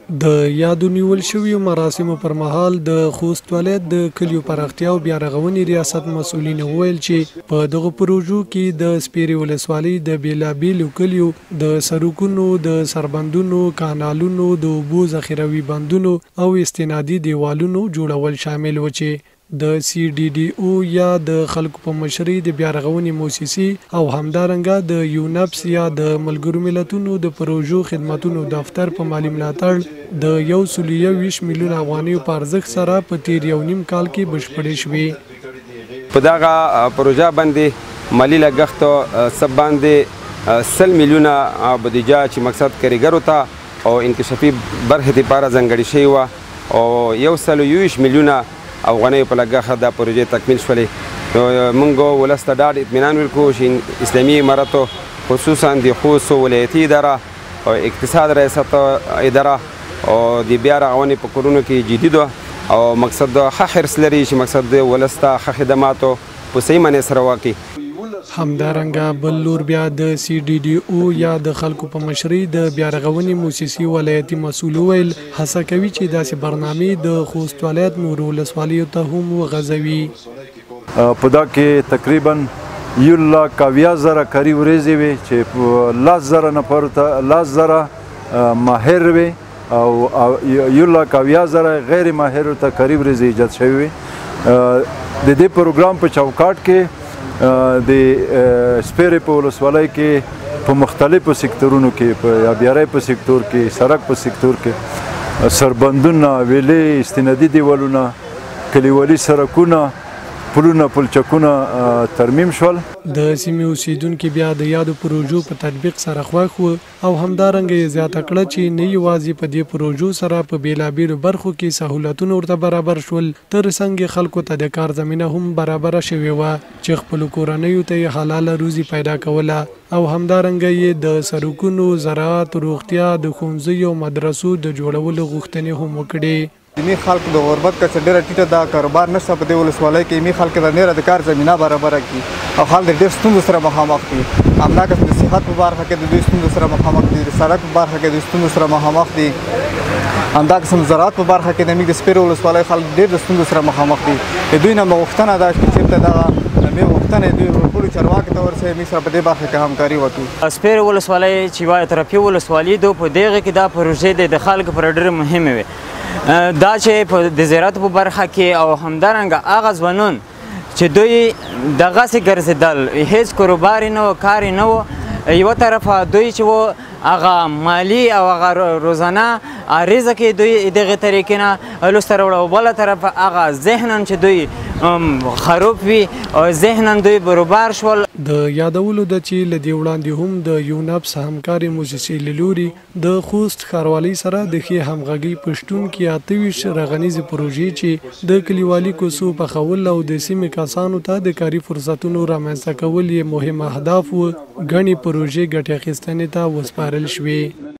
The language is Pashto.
د یادو نیول شویو مراسمو پر مهال د خوست ولایت د کلیو پراختیا او بیا رغونې ریاست مسؤلین وویل چې په دغه پروژو کې د سپیرې ولسوالۍ د بیلابیلو کلیو د سړکونو د سربندونو کانالونو د اوبو ذخیروي بندونو او استنادي دیوالونو جوړول شامل و چې د CDDO یا د خلکو په مشرۍ د بیا رغونې موسسې او همدارنګه د یونپس یا د ملګرو ملتونو د پروژو خدماتونو دفتر په مالی ملاتړ د 121 میلیون افغانیو په ارزښت سره په تیر یو نیم کال کې بشپړې شوې. په دغه پروژه باندې مالی لګښت سب باندې 100 میلیونه بودیجه چې مقصد کاریګرو ته او انکشافي برخې لپاره ځانګړې شوې وه او 120 میلیونه افغانۍ په لګښت دا پروژې تکمیل شولې. موږ ولس ته ډاډ اطمینان ورکوو چې اسلامي امارتو خصوصا د خوست ولایتي اداره او اقتصاد ریاست اداره او د بیا رغونې په کارونو کې جدي ده او مقصد ښه حرص لري چې مقصد د ولس ته ښه خدماتو په صحیح معنی سره واقعي. همدارنګه بل لور بیا د CDDO یا د خلکو په مشرۍ د بیا رغونې موسسې ولایتي مسؤل ویل هڅه کوي چې داسې برنامې د خوست ولایت نورو ولسوالیو ته هم وغځوي. په دا کې تقریبا 1,70,000 کاري ورځې وي چې 10,000 نفرو ته 10,000 ماهر وي او 1,70,000 غیر ماهرو ته کاري ورځې ایجاد شوي وي. د دې پروګرام په چوکاټ کې د سپیرې په ولسوالۍ کې په مختلفو سکتورونو کې په آبیارۍ په سکتور کې سړک په سکتور کې سربندونه ویلې استنادي دیوالونه کلیوالي سړکونه پلونه پلچکونه ترمیم شول. د سیمې اوسیدونکو بیا د یادو پروژو په تطبیق سره خوښ وو او همدارنګه یې زیاته کړه چې نه یوازې په دې پروژو سره په بیلابیلو برخو کې سهولتونه ورته برابر شول تر څنګ خلکو ته د کار زمینه هم برابر شوې وه چې خپل کورنیو ته حلاله روزي پیدا کوله او همدارنګه یې د سړکونو زراعت روغتیا د ښوونځیو او مدرسو د جوړولو غوښتنې هم وکړې. می خلک د غربت کچه ډیره ټیټه ده کاروبار نشته په دې ولسوالۍ کې می خلک د نېره د کار زمینه برابره کړي او خلک ډېر ستونزو سره مخامخ دي. همداکس د صحت په برخه کې د دوی ستونزو سره مخامخ دي د سړک په برخه کې د ستونزو سره مخامخ دي همداکس د زراعت په برخه کې د موږ د سپیرې ولسوالۍ خلک ډېر د ستونزو سره مخامخ دي. د دوی نه غوښتنه ده چې چېرته دغه مې غوښتنې دوی ټولو چارواکو ته ورسوي موږ سره په دې برخه کې همکاري وکړو. سپیرې ولسوالۍ چې وایي طرفي ولسوالي ده په دغه کې دا پروژې د خلکو پر ډېره مهمې وي. دا چې په د زراعت په برخه کې او همدارنګه هغه ځوانان چې دوی دغسې ګرځېدل هیڅ کاروبار نه و کار نه و یوه طرفه دوی چې و هغه مالی او هغه روزانه عریضه کې دوی دغې طریقې نه لوسته راوړه او بله طرفه هغه ذهنا چې دوی خراب وي او ذهنا دوی برابر شول. د یادولو ده چې له دې وړاندې هم د یونپس همکاري موسسې له لوري د خوست ښاروالۍ سره د ښې همغږۍ په شتون کې 28 رغنیزې پروژې چې د کلیوالي کوڅو پخول او د سیمې کسانو ته د کاري فرصتونو رامنځته کول یې مهم اهداف و. ګڼې پروژې ګټې اخیستنې ته وسپارل شوې.